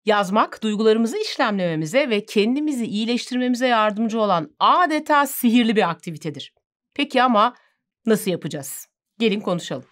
Yazmak, duygularımızı işlemlememize ve kendimizi iyileştirmemize yardımcı olan adeta sihirli bir aktivitedir. Peki ama nasıl yapacağız? Gelin konuşalım.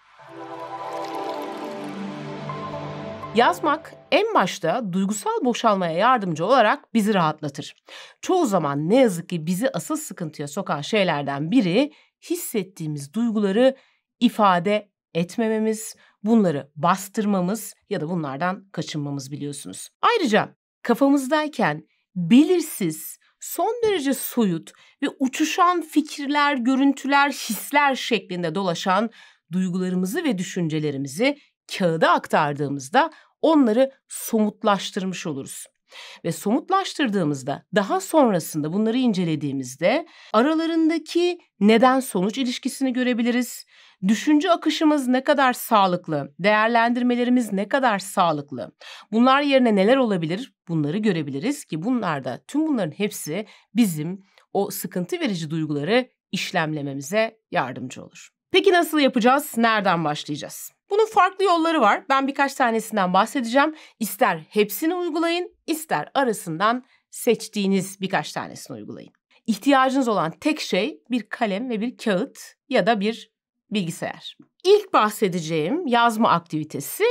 Yazmak en başta duygusal boşalmaya yardımcı olarak bizi rahatlatır. Çoğu zaman ne yazık ki bizi asıl sıkıntıya sokan şeylerden biri hissettiğimiz duyguları ifade etmememiz, bunları bastırmamız ya da bunlardan kaçınmamız biliyorsunuz. Ayrıca kafamızdayken belirsiz, son derece soyut ve uçuşan fikirler, görüntüler, hisler şeklinde dolaşan duygularımızı ve düşüncelerimizi kağıda aktardığımızda onları somutlaştırmış oluruz. Ve somutlaştırdığımızda daha sonrasında bunları incelediğimizde aralarındaki neden-sonuç ilişkisini görebiliriz. Düşünce akışımız ne kadar sağlıklı, değerlendirmelerimiz ne kadar sağlıklı, bunlar yerine neler olabilir bunları görebiliriz ki tüm bunların hepsi bizim o sıkıntı verici duyguları işlemlememize yardımcı olur. Peki nasıl yapacağız? Nereden başlayacağız? Bunun farklı yolları var. Ben birkaç tanesinden bahsedeceğim. İster hepsini uygulayın, ister arasından seçtiğiniz birkaç tanesini uygulayın. İhtiyacınız olan tek şey bir kalem ve bir kağıt ya da bir bilgisayar. İlk bahsedeceğim yazma aktivitesi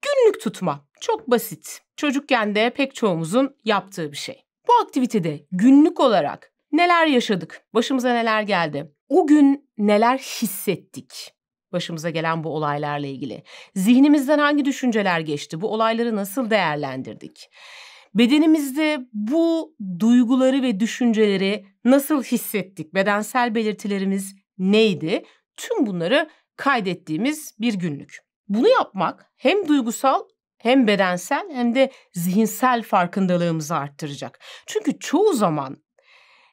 günlük tutma. Çok basit. Çocukken de pek çoğumuzun yaptığı bir şey. Bu aktivitede günlük olarak neler yaşadık, başımıza neler geldi, o gün neler hissettik, başımıza gelen bu olaylarla ilgili, zihnimizden hangi düşünceler geçti, bu olayları nasıl değerlendirdik, bedenimizde bu duyguları ve düşünceleri nasıl hissettik, bedensel belirtilerimiz neydi, tüm bunları kaydettiğimiz bir günlük. Bunu yapmak hem duygusal hem bedensel hem de zihinsel farkındalığımızı arttıracak. Çünkü çoğu zaman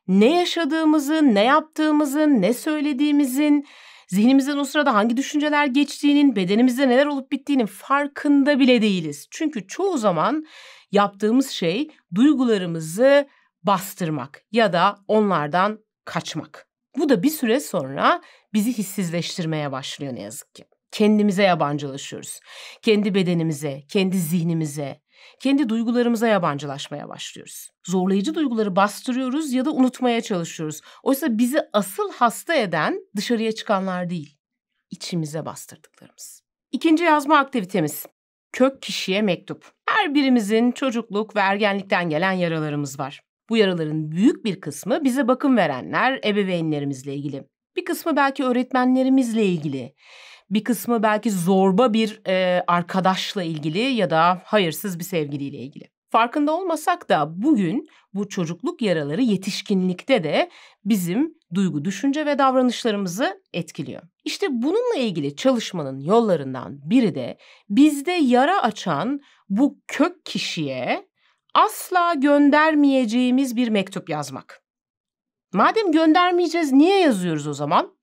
ne yaşadığımızın, ne yaptığımızın, ne söylediğimizin, zihnimizden o sırada hangi düşünceler geçtiğinin, bedenimizde neler olup bittiğinin farkında bile değiliz. Çünkü çoğu zaman yaptığımız şey duygularımızı bastırmak ya da onlardan kaçmak. Bu da bir süre sonra bizi hissizleştirmeye başlıyor ne yazık ki. Kendimize yabancılaşıyoruz. Kendi bedenimize, kendi zihnimize, kendi duygularımıza yabancılaşmaya başlıyoruz. Zorlayıcı duyguları bastırıyoruz ya da unutmaya çalışıyoruz. Oysa bizi asıl hasta eden dışarıya çıkanlar değil, içimize bastırdıklarımız. İkinci yazma aktivitemiz. Kök kişiye mektup. Her birimizin çocukluk ve ergenlikten gelen yaralarımız var. Bu yaraların büyük bir kısmı bize bakım verenler, ebeveynlerimizle ilgili. Bir kısmı belki öğretmenlerimizle ilgili. Bir kısmı belki zorba bir arkadaşla ilgili ya da hayırsız bir sevgiliyle ilgili. Farkında olmasak da bugün bu çocukluk yaraları yetişkinlikte de bizim duygu, düşünce ve davranışlarımızı etkiliyor. İşte bununla ilgili çalışmanın yollarından biri de bizde yara açan bu kök kişiye asla göndermeyeceğimiz bir mektup yazmak. Madem göndermeyeceğiz, niye yazıyoruz o zaman?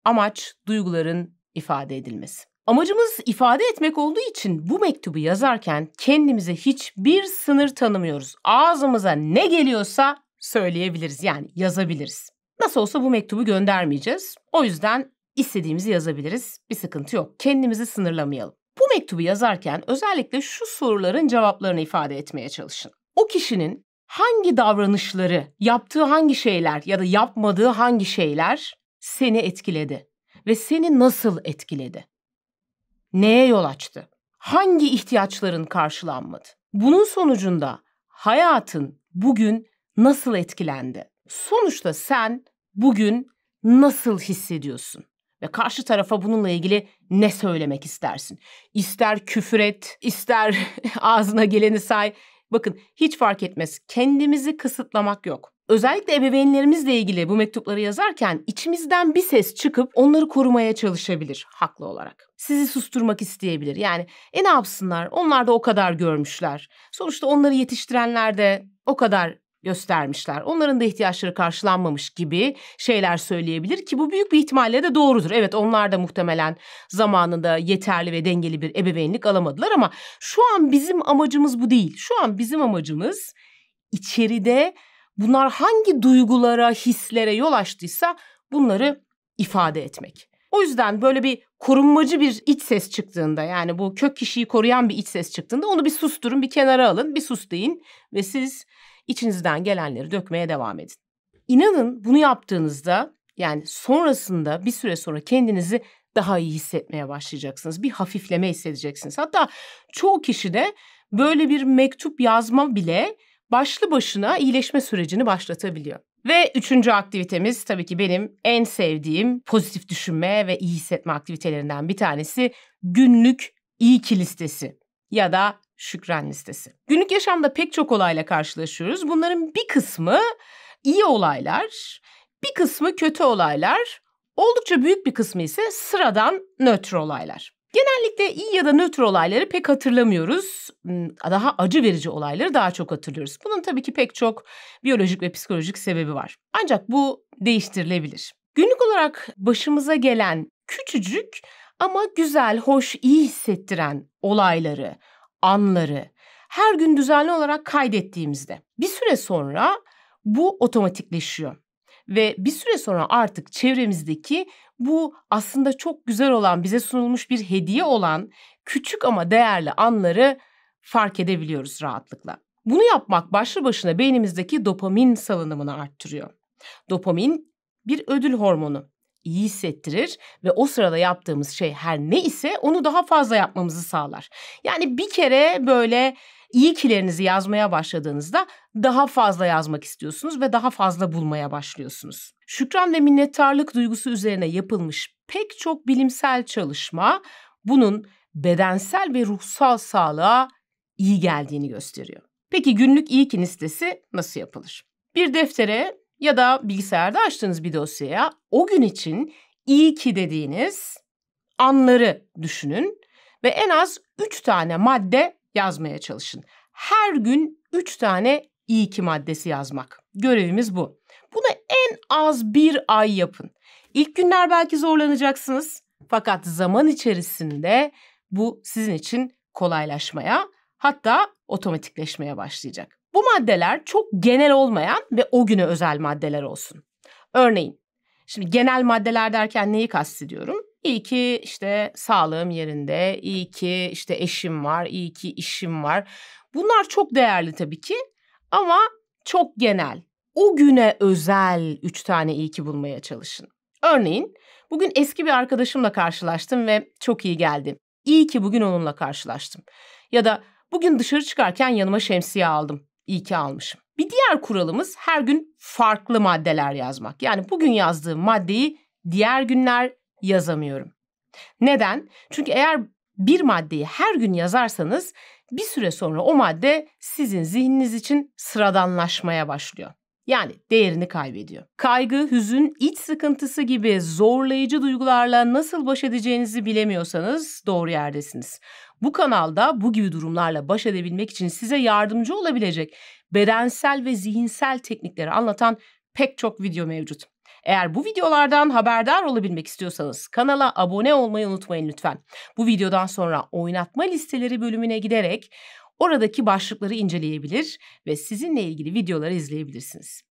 Amaç duyguların ifade edilmesi. Amacımız ifade etmek olduğu için bu mektubu yazarken kendimize hiçbir sınır tanımıyoruz. Ağzımıza ne geliyorsa söyleyebiliriz, yani yazabiliriz. Nasıl olsa bu mektubu göndermeyeceğiz. O yüzden istediğimizi yazabiliriz. Bir sıkıntı yok. Kendimizi sınırlamayalım. Bu mektubu yazarken özellikle şu soruların cevaplarını ifade etmeye çalışın. O kişinin hangi davranışları, yaptığı hangi şeyler ya da yapmadığı hangi şeyler seni etkiledi ve seni nasıl etkiledi? Neye yol açtı? Hangi ihtiyaçların karşılanmadı? Bunun sonucunda hayatın bugün nasıl etkilendi? Sonuçta sen bugün nasıl hissediyorsun? Ve karşı tarafa bununla ilgili ne söylemek istersin? İster küfür et, ister ağzına geleni say. Bakın hiç fark etmez. Kendimizi kısıtlamak yok. Özellikle ebeveynlerimizle ilgili bu mektupları yazarken içimizden bir ses çıkıp onları korumaya çalışabilir haklı olarak. Sizi susturmak isteyebilir. Yani ne yapsınlar? Onlar da o kadar görmüşler. Sonuçta onları yetiştirenler de o kadar göstermişler. Onların da ihtiyaçları karşılanmamış gibi şeyler söyleyebilir ki bu büyük bir ihtimalle de doğrudur. Evet, onlar da muhtemelen zamanında yeterli ve dengeli bir ebeveynlik alamadılar ama şu an bizim amacımız bu değil. Şu an bizim amacımız içeride bunlar hangi duygulara, hislere yol açtıysa bunları ifade etmek. O yüzden böyle bir korunmacı bir iç ses çıktığında, yani bu kök kişiyi koruyan bir iç ses çıktığında onu bir susturun, bir kenara alın, bir sus deyin ve siz içinizden gelenleri dökmeye devam edin. İnanın bunu yaptığınızda, yani sonrasında bir süre sonra kendinizi daha iyi hissetmeye başlayacaksınız. Bir hafifleme hissedeceksiniz. Hatta çoğu kişide böyle bir mektup yazma bile başlı başına iyileşme sürecini başlatabiliyor. Ve 3. aktivitemiz tabii ki benim en sevdiğim pozitif düşünme ve iyi hissetme aktivitelerinden bir tanesi günlük iyi ki listesi ya da şükran listesi. Günlük yaşamda pek çok olayla karşılaşıyoruz. Bunların bir kısmı iyi olaylar, bir kısmı kötü olaylar, oldukça büyük bir kısmı ise sıradan nötr olaylar. Genellikle iyi ya da nötr olayları pek hatırlamıyoruz. Daha acı verici olayları daha çok hatırlıyoruz. Bunun tabii ki pek çok biyolojik ve psikolojik sebebi var. Ancak bu değiştirilebilir. Günlük olarak başımıza gelen küçücük ama güzel, hoş, iyi hissettiren olayları, anları her gün düzenli olarak kaydettiğimizde bir süre sonra bu otomatikleşiyor. Ve bir süre sonra artık çevremizdeki bu aslında çok güzel olan, bize sunulmuş bir hediye olan küçük ama değerli anları fark edebiliyoruz rahatlıkla. Bunu yapmak başlı başına beynimizdeki dopamin salınımını arttırıyor. Dopamin bir ödül hormonu. İyi hissettirir ve o sırada yaptığımız şey her ne ise onu daha fazla yapmamızı sağlar. Yani bir kere böyle iyi kilerinizi yazmaya başladığınızda daha fazla yazmak istiyorsunuz ve daha fazla bulmaya başlıyorsunuz. Şükran ve minnettarlık duygusu üzerine yapılmış pek çok bilimsel çalışma bunun bedensel ve ruhsal sağlığa iyi geldiğini gösteriyor. Peki günlük iyi ki listesi nasıl yapılır? Bir deftere ya da bilgisayarda açtığınız bir dosyaya o gün için iyi ki dediğiniz anları düşünün ve en az 3 tane madde yazmaya çalışın. Her gün 3 tane iyi ki maddesi yazmak. Görevimiz bu. Bunu en az 1 ay yapın. İlk günler belki zorlanacaksınız. Fakat zaman içerisinde bu sizin için kolaylaşmaya, hatta otomatikleşmeye başlayacak. Bu maddeler çok genel olmayan ve o güne özel maddeler olsun. Örneğin, şimdi genel maddeler derken neyi kastediyorum? İyi ki işte sağlığım yerinde, iyi ki işte eşim var, iyi ki işim var. Bunlar çok değerli tabii ki ama çok genel. O güne özel 3 tane iyi ki bulmaya çalışın. Örneğin bugün eski bir arkadaşımla karşılaştım ve çok iyi geldi. İyi ki bugün onunla karşılaştım. Ya da bugün dışarı çıkarken yanıma şemsiye aldım. İyi ki almışım. Bir diğer kuralımız her gün farklı maddeler yazmak. Yani bugün yazdığım maddeyi diğer günler yazamıyorum. Neden? Çünkü eğer bir maddeyi her gün yazarsanız bir süre sonra o madde sizin zihniniz için sıradanlaşmaya başlıyor. Yani değerini kaybediyor. Kaygı, hüzün, iç sıkıntısı gibi zorlayıcı duygularla nasıl baş edeceğinizi bilemiyorsanız doğru yerdesiniz. Bu kanalda bu gibi durumlarla baş edebilmek için size yardımcı olabilecek bedensel ve zihinsel teknikleri anlatan pek çok video mevcut. Eğer bu videolardan haberdar olabilmek istiyorsanız kanala abone olmayı unutmayın lütfen. Bu videodan sonra oynatma listeleri bölümüne giderek oradaki başlıkları inceleyebilir ve sizinle ilgili videoları izleyebilirsiniz.